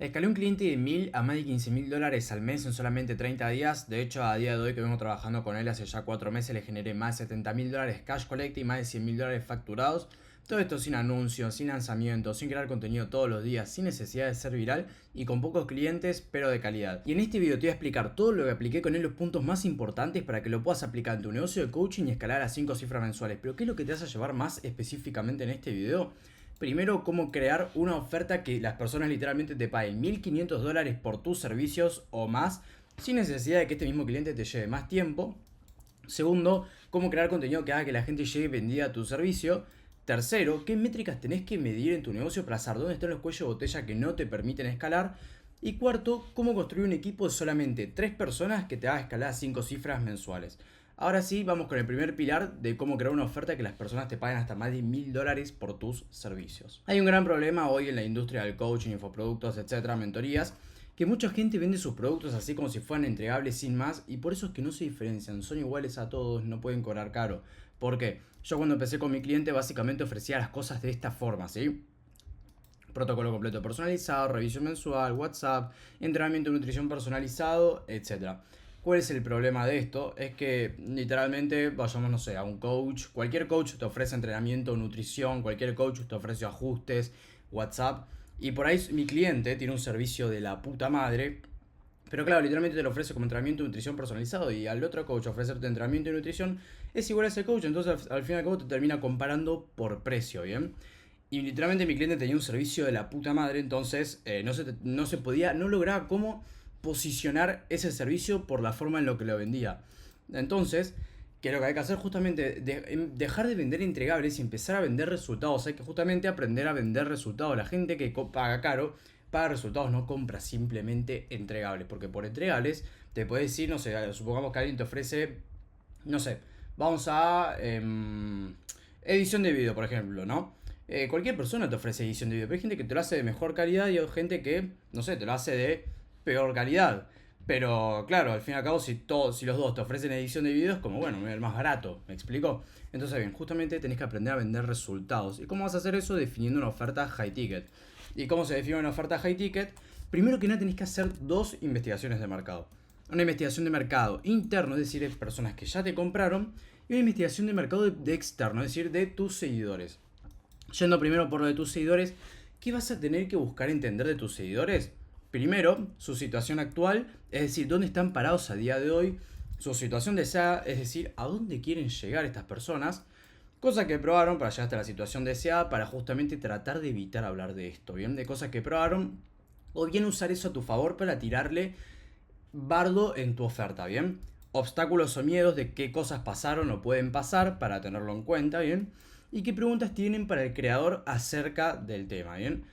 Escalé un cliente de 1000 a más de $15.000 al mes en solamente 30 días. De hecho, a día de hoy que vengo trabajando con él hace ya 4 meses, le generé más de $70.000 cash collect y más de $100.000 facturados. Todo esto sin anuncios, sin lanzamientos, sin crear contenido todos los días, sin necesidad de ser viral y con pocos clientes, pero de calidad. Y en este video te voy a explicar todo lo que apliqué con él, los puntos más importantes para que lo puedas aplicar en tu negocio de coaching y escalar a 5 cifras mensuales. Pero ¿qué es lo que te vas a llevar más específicamente en este video? Primero, cómo crear una oferta que las personas literalmente te paguen $1.500 por tus servicios o más, sin necesidad de que este mismo cliente te lleve más tiempo. Segundo, cómo crear contenido que haga que la gente llegue vendida a tu servicio. Tercero, qué métricas tenés que medir en tu negocio para saber dónde están los cuellos de botella que no te permiten escalar. Y cuarto, cómo construir un equipo de solamente 3 personas que te haga escalar a 5 cifras mensuales. Ahora sí, vamos con el primer pilar de cómo crear una oferta que las personas te paguen hasta más de $1.000 por tus servicios. Hay un gran problema hoy en la industria del coaching, infoproductos, etcétera, mentorías, que mucha gente vende sus productos así como si fueran entregables sin más, y por eso es que no se diferencian, son iguales a todos, no pueden cobrar caro. ¿Por qué? Yo cuando empecé con mi cliente básicamente ofrecía las cosas de esta forma, ¿sí? Protocolo completo personalizado, revisión mensual, WhatsApp, entrenamiento de nutrición personalizado, etcétera. ¿Cuál es el problema de esto? Es que literalmente vayamos, no sé, a un coach. Cualquier coach te ofrece entrenamiento, nutrición, cualquier coach te ofrece ajustes, WhatsApp. Y por ahí mi cliente tiene un servicio de la puta madre. Pero claro, literalmente te lo ofrece como entrenamiento y nutrición personalizado. Y al otro coach ofrecerte entrenamiento y nutrición es igual a ese coach. Entonces al fin y al cabo te termina comparando por precio, ¿bien? Y literalmente mi cliente tenía un servicio de la puta madre, entonces no se podía, no lograba cómo posicionar ese servicio por la forma en lo que lo vendía. Entonces, que lo que hay que hacer justamente dejar de vender entregables y empezar a vender resultados. Hay que justamente aprender a vender resultados. La gente que paga caro, paga resultados, no compra simplemente entregables. Porque por entregables te puede decir, no sé, supongamos que alguien te ofrece, no sé, vamos a edición de video, por ejemplo, ¿no? Cualquier persona te ofrece edición de video, pero hay gente que te lo hace de mejor calidad y hay gente que, no sé, te lo hace de peor calidad. Pero claro, al fin y al cabo, si los dos te ofrecen edición de video, es como, bueno, el más barato, ¿me explico? Entonces, bien, justamente tenés que aprender a vender resultados. ¿Y cómo vas a hacer eso? Definiendo una oferta high ticket. ¿Y cómo se define una oferta high ticket? Primero que nada tenés que hacer dos investigaciones de mercado. Una investigación de mercado interno, es decir, de personas que ya te compraron, y una investigación de mercado de externo, es decir, de tus seguidores. Yendo primero por lo de tus seguidores, ¿qué vas a tener que buscar entender de tus seguidores? Primero, su situación actual, es decir, dónde están parados a día de hoy, su situación deseada, es decir, a dónde quieren llegar estas personas, cosas que probaron para llegar hasta la situación deseada, para justamente tratar de evitar hablar de esto, ¿bien? De cosas que probaron, o bien usar eso a tu favor para tirarle bardo en tu oferta, ¿bien? Obstáculos o miedos de qué cosas pasaron o pueden pasar para tenerlo en cuenta, ¿bien? Y qué preguntas tienen para el creador acerca del tema, ¿bien?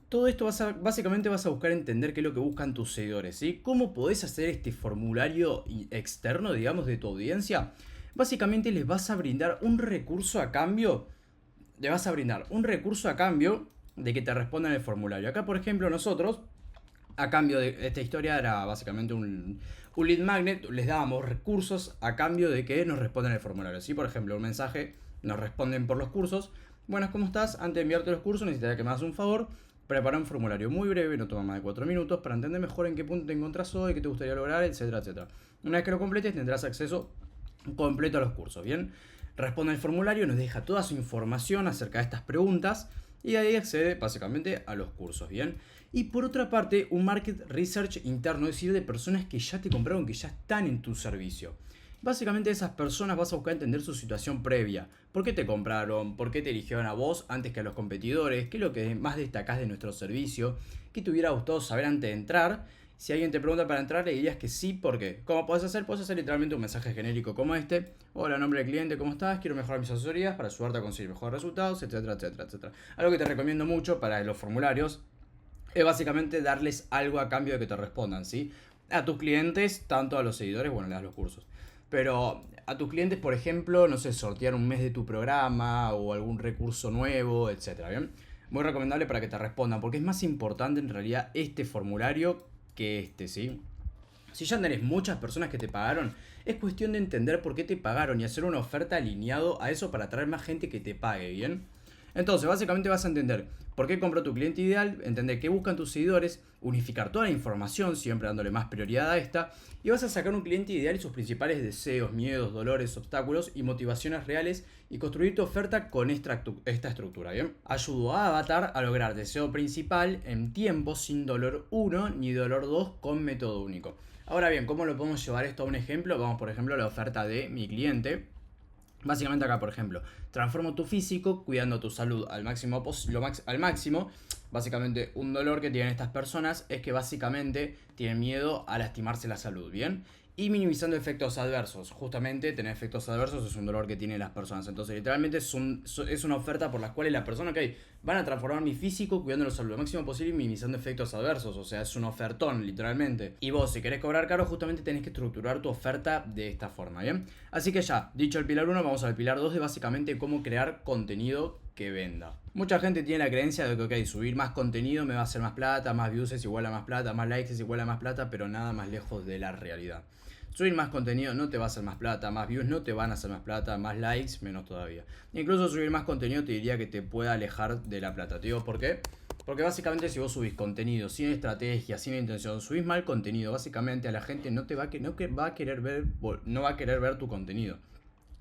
Todo esto básicamente vas a buscar entender qué es lo que buscan tus seguidores, ¿sí? ¿Cómo podés hacer este formulario externo, digamos, de tu audiencia? Básicamente les vas a brindar un recurso a cambio, le vas a brindar un recurso a cambio de que te respondan el formulario. Acá, por ejemplo, nosotros a cambio de esta historia era básicamente un lead magnet, les dábamos recursos a cambio de que nos respondan el formulario. Si por ejemplo un mensaje nos responden por los cursos, buenas, ¿cómo estás? Antes de enviarte los cursos necesitaría que me hagas un favor, prepara un formulario muy breve, no toma más de 4 minutos, para entender mejor en qué punto te encontrás hoy, qué te gustaría lograr, etcétera, etcétera. Una vez que lo completes tendrás acceso completo a los cursos, ¿bien? Responde el formulario, nos deja toda su información acerca de estas preguntas y de ahí accede básicamente a los cursos, ¿bien? Y por otra parte, un market research interno, es decir, de personas que ya te compraron, que ya están en tu servicio. Básicamente esas personas vas a buscar entender su situación previa. ¿Por qué te compraron? ¿Por qué te eligieron a vos antes que a los competidores? ¿Qué es lo que más destacás de nuestro servicio? ¿Qué te hubiera gustado saber antes de entrar? Si alguien te pregunta para entrar, le dirías que sí, ¿por qué? ¿Cómo puedes hacer? Puedes hacer literalmente un mensaje genérico como este. Hola, nombre del cliente, ¿cómo estás? Quiero mejorar mis asesorías para ayudarte a conseguir mejores resultados, etcétera, etcétera, etcétera. Algo que te recomiendo mucho para los formularios es básicamente darles algo a cambio de que te respondan, ¿sí? A tus clientes, tanto a los seguidores, bueno, le das los cursos. Pero a tus clientes, por ejemplo, no sé, sortear un mes de tu programa o algún recurso nuevo, etcétera, ¿bien? Muy recomendable para que te respondan, porque es más importante en realidad este formulario que este, ¿sí? Si ya tenés muchas personas que te pagaron, es cuestión de entender por qué te pagaron y hacer una oferta alineado a eso para atraer más gente que te pague, ¿bien? Entonces, básicamente vas a entender por qué compró tu cliente ideal, entender qué buscan tus seguidores, unificar toda la información, siempre dándole más prioridad a esta, y vas a sacar un cliente ideal y sus principales deseos, miedos, dolores, obstáculos y motivaciones reales y construir tu oferta con esta estructura, ¿bien? Ayudo a Avatar a lograr deseo principal en tiempo sin dolor 1 ni dolor 2 con método único. Ahora bien, ¿cómo lo podemos llevar esto a un ejemplo? Vamos, por ejemplo, a la oferta de mi cliente. Básicamente acá, por ejemplo, transformo tu físico cuidando tu salud al máximo. Básicamente un dolor que tienen estas personas es que básicamente tienen miedo a lastimarse la salud, ¿bien? Y minimizando efectos adversos. Justamente tener efectos adversos es un dolor que tienen las personas. Entonces literalmente es una oferta por la cual las personas que van a transformar mi físico cuidando la salud lo máximo posible y minimizando efectos adversos. O sea, es un ofertón literalmente. Y vos, si querés cobrar caro, justamente tenés que estructurar tu oferta de esta forma, ¿bien? Así que ya, dicho el pilar 1, vamos al pilar 2 de básicamente cómo crear contenido que venda. Mucha gente tiene la creencia de que, ok, subir más contenido me va a hacer más plata, más views es igual a más plata, más likes es igual a más plata, pero nada más lejos de la realidad. Subir más contenido no te va a hacer más plata, más views no te van a hacer más plata, más likes menos todavía. Incluso subir más contenido te diría que te puede alejar de la plata. Te digo por qué. Porque básicamente si vos subís contenido sin estrategia, sin intención, subís mal contenido, básicamente a la gente no va a querer ver tu contenido.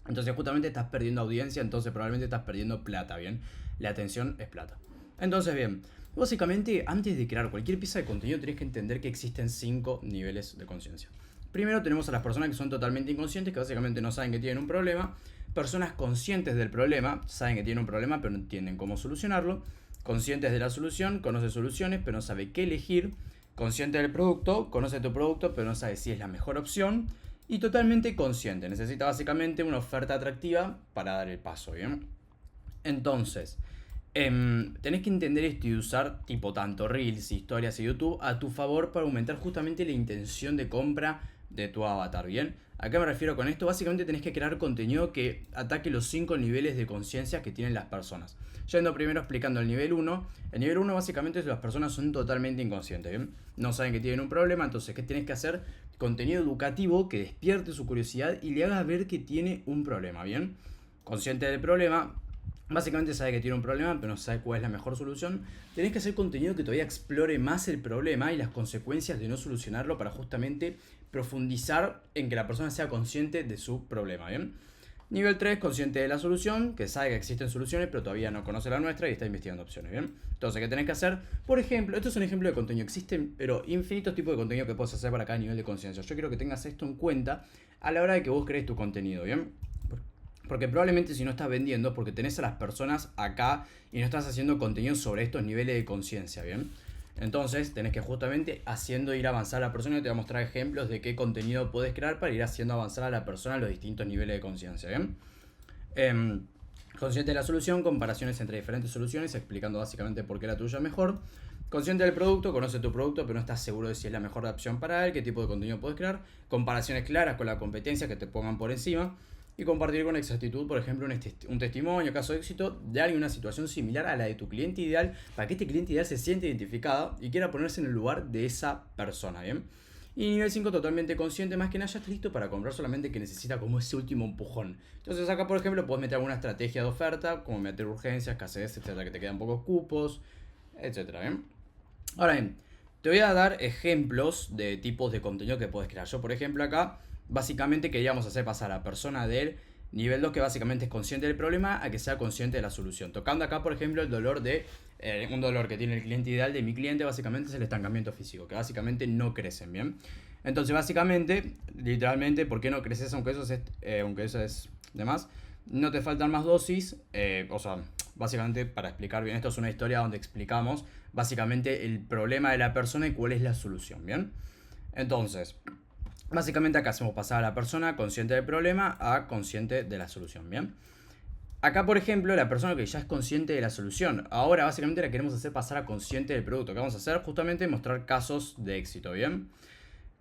Entonces justamente estás perdiendo audiencia, entonces probablemente estás perdiendo plata, ¿bien? La atención es plata. Entonces, bien, básicamente antes de crear cualquier pieza de contenido tenés que entender que existen 5 niveles de conciencia. Primero tenemos a las personas que son totalmente inconscientes, que básicamente no saben que tienen un problema. Personas conscientes del problema, saben que tienen un problema pero no entienden cómo solucionarlo. Conscientes de la solución, conoce soluciones pero no sabe qué elegir. Consciente del producto, conoce tu producto pero no sabe si es la mejor opción. Y totalmente consciente, necesita básicamente una oferta atractiva para dar el paso, ¿bien? Entonces, tenés que entender esto y usar tipo tanto Reels, historias y YouTube a tu favor para aumentar justamente la intención de compra de tu avatar, ¿bien? ¿A qué me refiero con esto? Básicamente tenés que crear contenido que ataque los 5 niveles de conciencia que tienen las personas. Yendo primero explicando el nivel 1. El nivel 1 básicamente es que las personas son totalmente inconscientes, ¿bien? No saben que tienen un problema, entonces ¿qué tenés que hacer? Contenido educativo que despierte su curiosidad y le haga ver que tiene un problema, ¿bien? Consciente del problema, básicamente sabe que tiene un problema, pero no sabe cuál es la mejor solución. Tenés que hacer contenido que todavía explore más el problema y las consecuencias de no solucionarlo para justamente profundizar en que la persona sea consciente de su problema, ¿bien? Nivel 3, consciente de la solución, que sabe que existen soluciones, pero todavía no conoce la nuestra y está investigando opciones, ¿bien? Entonces, ¿qué tenés que hacer? Por ejemplo, esto es un ejemplo de contenido. Existen, pero infinitos tipos de contenido que puedes hacer para cada nivel de conciencia. Yo quiero que tengas esto en cuenta a la hora de que vos crees tu contenido, ¿bien? Porque probablemente si no estás vendiendo, porque tenés a las personas acá y no estás haciendo contenido sobre estos niveles de conciencia, ¿bien? Entonces tenés que justamente haciendo ir avanzar a la persona. Te voy a mostrar ejemplos de qué contenido puedes crear para ir haciendo avanzar a la persona a los distintos niveles de conciencia, ¿bien? Consciente de la solución, comparaciones entre diferentes soluciones, explicando básicamente por qué la tuya es mejor. Consciente del producto, conoce tu producto pero no estás seguro de si es la mejor opción para él, qué tipo de contenido puedes crear. Comparaciones claras con la competencia que te pongan por encima. Y compartir con exactitud, por ejemplo, un testimonio, caso de éxito de alguien, una situación similar a la de tu cliente ideal, para que este cliente ideal se siente identificado y quiera ponerse en el lugar de esa persona, ¿bien? Y nivel 5, totalmente consciente, más que nada ya está listo para comprar, solamente que necesita como ese último empujón. Entonces acá, por ejemplo, puedes meter alguna estrategia de oferta, como meter urgencias, escasez, etcétera, que te quedan pocos cupos, etcétera, ¿bien? Ahora bien, te voy a dar ejemplos de tipos de contenido que puedes crear. Yo, por ejemplo, acá básicamente queríamos hacer pasar a la persona del nivel 2, que básicamente es consciente del problema, a que sea consciente de la solución. Tocando acá, por ejemplo, el dolor de un dolor que tiene el cliente ideal de mi cliente, básicamente es el estancamiento físico, que básicamente no crecen, ¿bien? Entonces, básicamente, literalmente, ¿por qué no creces aunque eso es de más? No te faltan más dosis, o sea, básicamente, para explicar bien, esto es una historia donde explicamos básicamente el problema de la persona y cuál es la solución, ¿bien? Entonces, básicamente acá hacemos pasar a la persona consciente del problema a consciente de la solución, ¿bien? Acá, por ejemplo, la persona que ya es consciente de la solución, ahora básicamente la queremos hacer pasar a consciente del producto. ¿Qué vamos a hacer? Justamente mostrar casos de éxito, ¿bien?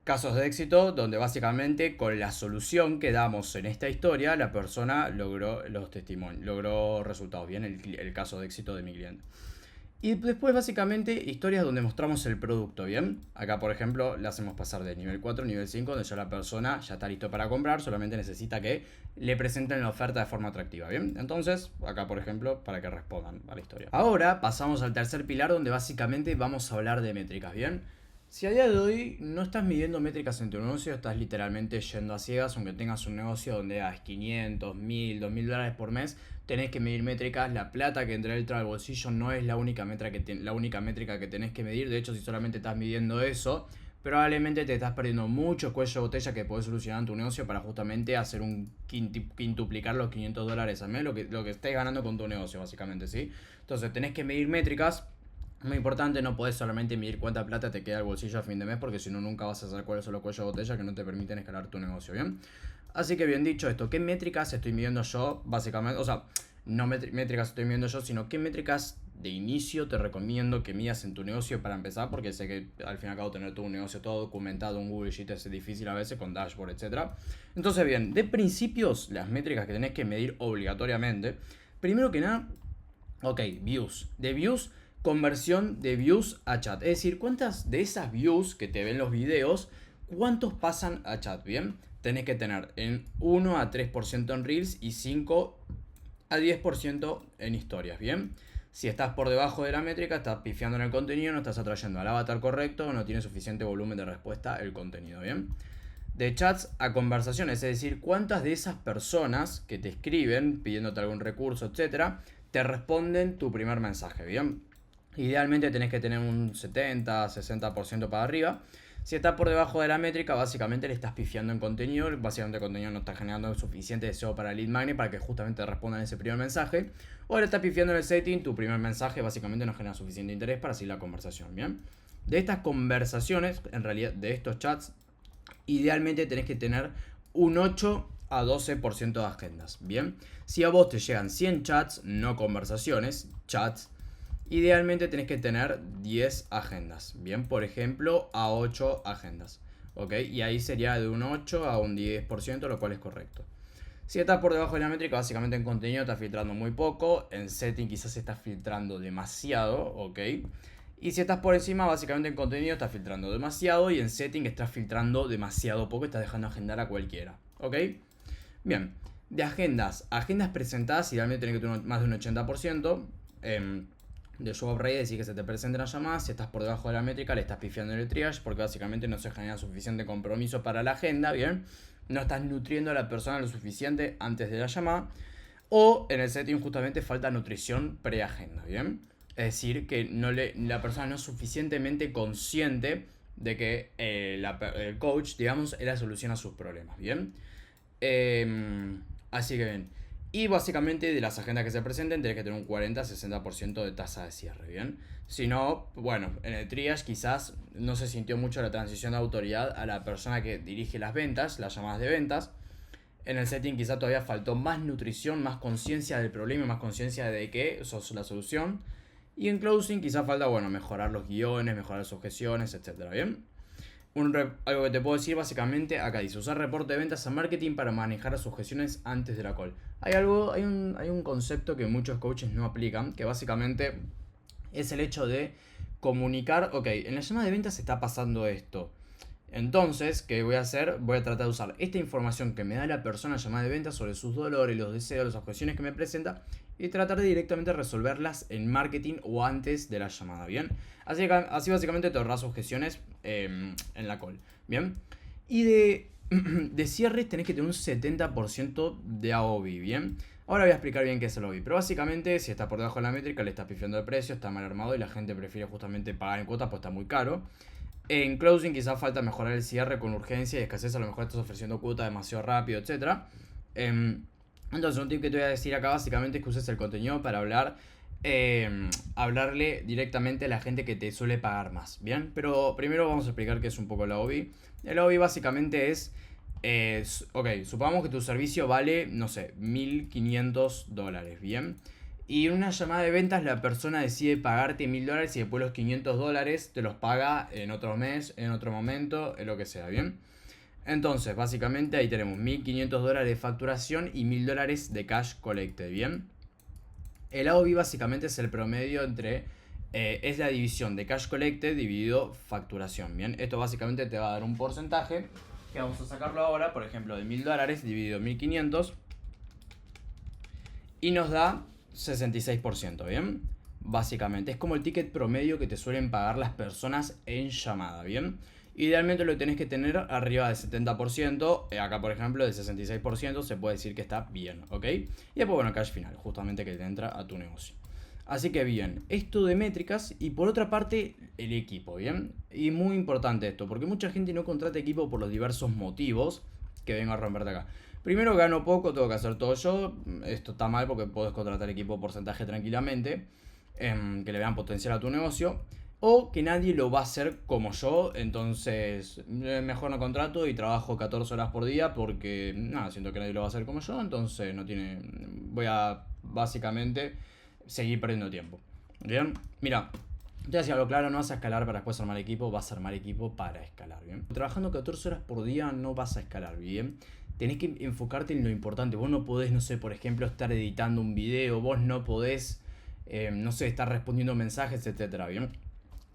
Casos de éxito donde básicamente con la solución que damos en esta historia, la persona logró los testimonios, logró resultados, ¿bien? El caso de éxito de mi cliente. Y después básicamente historias donde mostramos el producto, ¿bien? Acá por ejemplo le hacemos pasar de nivel 4 a nivel 5 donde ya la persona ya está listo para comprar, solamente necesita que le presenten la oferta de forma atractiva, ¿bien? Entonces acá por ejemplo para que respondan a la historia. Ahora pasamos al tercer pilar donde básicamente vamos a hablar de métricas, ¿bien? Si a día de hoy no estás midiendo métricas en tu negocio, estás literalmente yendo a ciegas, aunque tengas un negocio donde hagas 500, 1000, 2000 dólares por mes, tenés que medir métricas. La plata que entra al bolsillo no es la única métrica que tenés que medir. De hecho, si solamente estás midiendo eso, probablemente te estás perdiendo mucho cuello de botella que podés solucionar en tu negocio para justamente hacer un quintuplicar los 500 dólares al mes, lo que estés ganando con tu negocio, básicamente, ¿sí? Entonces, tenés que medir métricas. Muy importante, no podés solamente medir cuánta plata te queda al bolsillo a fin de mes, porque si no nunca vas a saber cuáles son los cuellos de botella que no te permiten escalar tu negocio, ¿bien? Así que bien dicho esto, ¿qué métricas estoy midiendo yo? Básicamente, o sea, no métricas estoy midiendo yo, sino qué métricas de inicio te recomiendo que midas en tu negocio para empezar, porque sé que al fin y al cabo tener todo un negocio todo documentado en Google Sheet es difícil a veces con dashboard, etcétera. Entonces bien, de principios, las métricas que tenés que medir obligatoriamente, primero que nada, ok, views. De views, conversión de views a chat. Es decir, cuántas de esas views que te ven los videos, cuántos pasan a chat, ¿bien? Tenés que tener en 1 a 3% en Reels y 5 a 10% en historias, ¿bien? Si estás por debajo de la métrica, estás pifiando en el contenido, no estás atrayendo al avatar correcto, no tiene suficiente volumen de respuesta el contenido, ¿bien? De chats a conversaciones, es decir, cuántas de esas personas que te escriben pidiéndote algún recurso, etcétera, te responden tu primer mensaje, ¿bien? Idealmente tenés que tener un 70-60% para arriba. Si estás por debajo de la métrica, básicamente le estás pifiando en contenido. Básicamente el contenido no está generando suficiente deseo para el lead magnet para que justamente te respondan ese primer mensaje. O le estás pifiando en el setting, tu primer mensaje básicamente no genera suficiente interés para seguir la conversación, ¿bien? De estas conversaciones, en realidad de estos chats, idealmente tenés que tener un 8 a 12% de agendas, ¿bien? Si a vos te llegan 100 chats, no conversaciones, chats, idealmente tenés que tener 10 agendas, ¿bien? Por ejemplo, a 8 agendas, ¿ok? Y ahí sería de un 8 a un 10%, lo cual es correcto. Si estás por debajo de la métrica, básicamente en contenido estás filtrando muy poco, en setting quizás estás filtrando demasiado, ¿ok? Y si estás por encima, básicamente en contenido estás filtrando demasiado y en setting estás filtrando demasiado poco, estás dejando agendar a cualquiera, ¿ok? Bien, de agendas presentadas, idealmente tenés que tener más de un 80%. De show up rate, decir que se te presenten las llamadas. Si estás por debajo de la métrica, le estás pifiando en el triage porque básicamente no se genera suficiente compromiso para la agenda, ¿bien? No estás nutriendo a la persona lo suficiente antes de la llamada. O en el setting justamente falta nutrición pre-agenda, ¿bien? Es decir, que la persona no es suficientemente consciente de que el coach, digamos, es la solución a sus problemas, ¿bien? Así que bien. Y básicamente de las agendas que se presenten tenés que tener un 40-60% de tasa de cierre, ¿bien? Si no, bueno, en el triage quizás no se sintió mucho la transición de autoridad a la persona que dirige las ventas, las llamadas de ventas. En el setting quizás todavía faltó más nutrición, más conciencia del problema, más conciencia de que eso es la solución. Y en closing quizás falta, bueno, mejorar los guiones, mejorar las objeciones, etcétera, ¿bien? Algo que te puedo decir básicamente, acá dice, usar reporte de ventas a marketing para manejar las objeciones antes de la call. Hay un concepto que muchos coaches no aplican, que básicamente es el hecho de comunicar, ok, en la llamada de ventas está pasando esto. Entonces, ¿qué voy a hacer? Voy a tratar de usar esta información que me da la persona llamada de ventas sobre sus dolores, los deseos, las objeciones que me presenta y tratar de directamente resolverlas en marketing o antes de la llamada, ¿bien? Así básicamente te ahorras objeciones en la call, ¿bien? Y de cierres tenés que tener un 70% de AOV, ¿bien? Ahora voy a explicar bien qué es el AOV, pero básicamente si está por debajo de la métrica le estás pifiando el precio, está mal armado y la gente prefiere justamente pagar en cuotas pues está muy caro. En closing quizás falta mejorar el cierre con urgencia y escasez, a lo mejor estás ofreciendo cuota demasiado rápido, etc. Entonces un tip que te voy a decir acá básicamente es que uses el contenido para hablarle directamente a la gente que te suele pagar más, ¿bien? Pero primero vamos a explicar qué es un poco el AOV. El AOV básicamente es, ok, supongamos que tu servicio vale, no sé, $1500, ¿bien? Y en una llamada de ventas la persona decide pagarte $1000 y después los $500 te los paga en otro mes, en otro momento, en lo que sea, ¿bien? Entonces, básicamente ahí tenemos $1500 de facturación y $1000 de cash collected, ¿bien? El AOV básicamente es el promedio entre es la división de cash collected dividido facturación. Bien, esto básicamente te va a dar un porcentaje que vamos a sacarlo ahora, por ejemplo, de $1000 dividido 1500 y nos da 66%. Bien, básicamente es como el ticket promedio que te suelen pagar las personas en llamada. Bien, idealmente lo tenés que tener arriba del 70%. Acá, por ejemplo, del 66% se puede decir que está bien, ¿ok? Y después, bueno, cash final, justamente que te entra a tu negocio. Así que bien, esto de métricas y por otra parte el equipo, ¿bien? Y muy importante esto, porque mucha gente no contrata equipo por los diversos motivos que vengo a romperte acá. Primero, gano poco, tengo que hacer todo yo. Esto está mal porque puedes contratar equipo porcentaje tranquilamente, que le vean potencial a tu negocio. O que nadie lo va a hacer como yo, entonces mejor no contrato y trabajo 14 horas por día porque nada, siento que nadie lo va a hacer como yo, entonces no tiene, voy a básicamente seguir perdiendo tiempo. Bien, mira, ya decía algo claro, no vas a escalar para después armar equipo, vas a armar equipo para escalar, bien. Trabajando 14 horas por día no vas a escalar, bien. Tenés que enfocarte en lo importante. Vos no podés, no sé, por ejemplo, estar editando un video, vos no podés, no sé, estar respondiendo mensajes, etcétera, bien.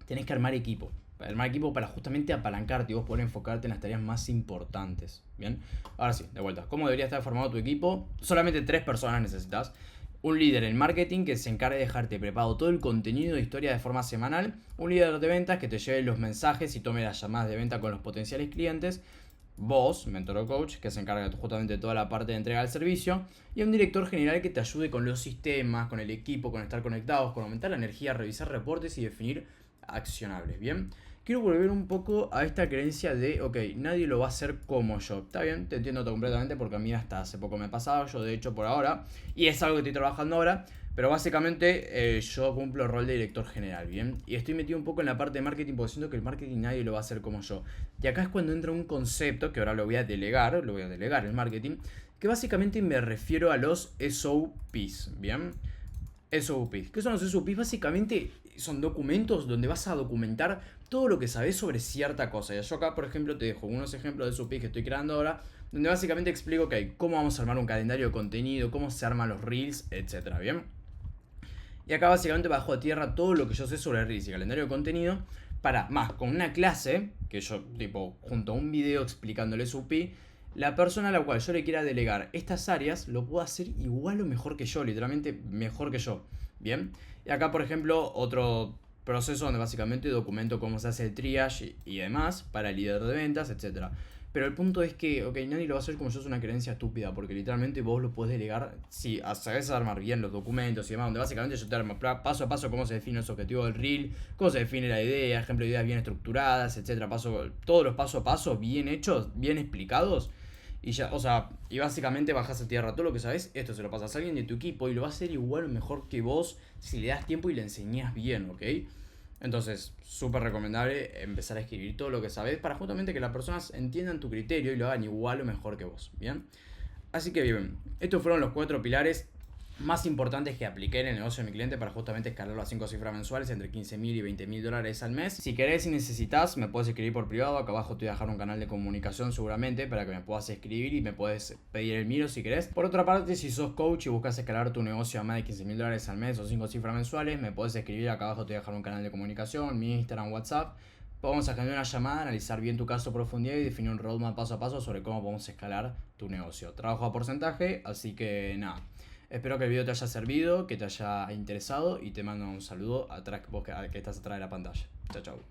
Tenés que armar equipo. Armar equipo para justamente apalancarte y vos poder enfocarte en las tareas más importantes. Bien, ahora sí, de vuelta. ¿Cómo debería estar formado tu equipo? Solamente 3 personas necesitas. Un líder en marketing que se encargue de dejarte preparado todo el contenido de historia de forma semanal. Un líder de ventas que te lleve los mensajes y tome las llamadas de venta con los potenciales clientes. Vos, mentor o coach, que se encarga justamente de toda la parte de entrega del servicio. Y un director general que te ayude con los sistemas, con el equipo, con estar conectados, con aumentar la energía, revisar reportes y definir accionables. Bien, quiero volver un poco a esta creencia de, ok, nadie lo va a hacer como yo. Está bien, te entiendo completamente porque a mí hasta hace poco me ha pasado, yo de hecho por ahora, y es algo que estoy trabajando ahora, pero básicamente yo cumplo el rol de director general, ¿bien? Y estoy metido un poco en la parte de marketing porque siento que el marketing nadie lo va a hacer como yo. Y acá es cuando entra un concepto que ahora lo voy a delegar el marketing, que básicamente me refiero a los SOPs, ¿bien? SOPs. ¿Qué son los SOPs? Básicamente son documentos donde vas a documentar todo lo que sabes sobre cierta cosa. Y yo acá, por ejemplo, te dejo unos ejemplos de SOPs que estoy creando ahora, donde básicamente explico cómo vamos a armar un calendario de contenido, cómo se arman los reels, etcétera. ¿Bien? Y acá básicamente bajo a tierra todo lo que yo sé sobre reels y calendario de contenido, para más con una clase, que yo tipo junto a un video explicando el SOP, la persona a la cual yo le quiera delegar estas áreas lo puede hacer igual o mejor que yo, literalmente mejor que yo. Bien, y acá por ejemplo otro proceso donde básicamente documento cómo se hace el triage y demás para el líder de ventas, etcétera. Pero el punto es que, ok, nadie lo va a hacer como yo, es una creencia estúpida, porque literalmente vos lo podés delegar si sabés armar bien los documentos y demás, donde básicamente yo te armo paso a paso cómo se define los objetivos del reel, cómo se define la idea, ejemplo de ideas bien estructuradas, etcétera, todos los paso a paso bien hechos, bien explicados. Y ya, o sea, y básicamente bajas a tierra todo lo que sabes, esto se lo pasas a alguien de tu equipo y lo va a hacer igual o mejor que vos si le das tiempo y le enseñás bien, ¿ok? Entonces, súper recomendable empezar a escribir todo lo que sabes para justamente que las personas entiendan tu criterio y lo hagan igual o mejor que vos, ¿bien? Así que bien, estos fueron los 4 pilares más importantes que apliqué en el negocio de mi cliente para justamente escalarlo a 5 cifras mensuales entre 15.000 y 20.000 dólares al mes. Si querés y necesitas, me puedes escribir por privado. Acá abajo te voy a dejar un canal de comunicación seguramente para que me puedas escribir y me puedes pedir el mío si querés. Por otra parte, si sos coach y buscas escalar tu negocio a más de 15.000 dólares al mes o 5 cifras mensuales, me puedes escribir. Acá abajo te voy a dejar un canal de comunicación, mi Instagram, WhatsApp. Vamos a generar una llamada, analizar bien tu caso a profundidad y definir un roadmap paso a paso sobre cómo podemos escalar tu negocio. Trabajo a porcentaje, así que nada. Espero que el video te haya servido, que te haya interesado y te mando un saludo atrás, vos que estás atrás de la pantalla. Chao, chao.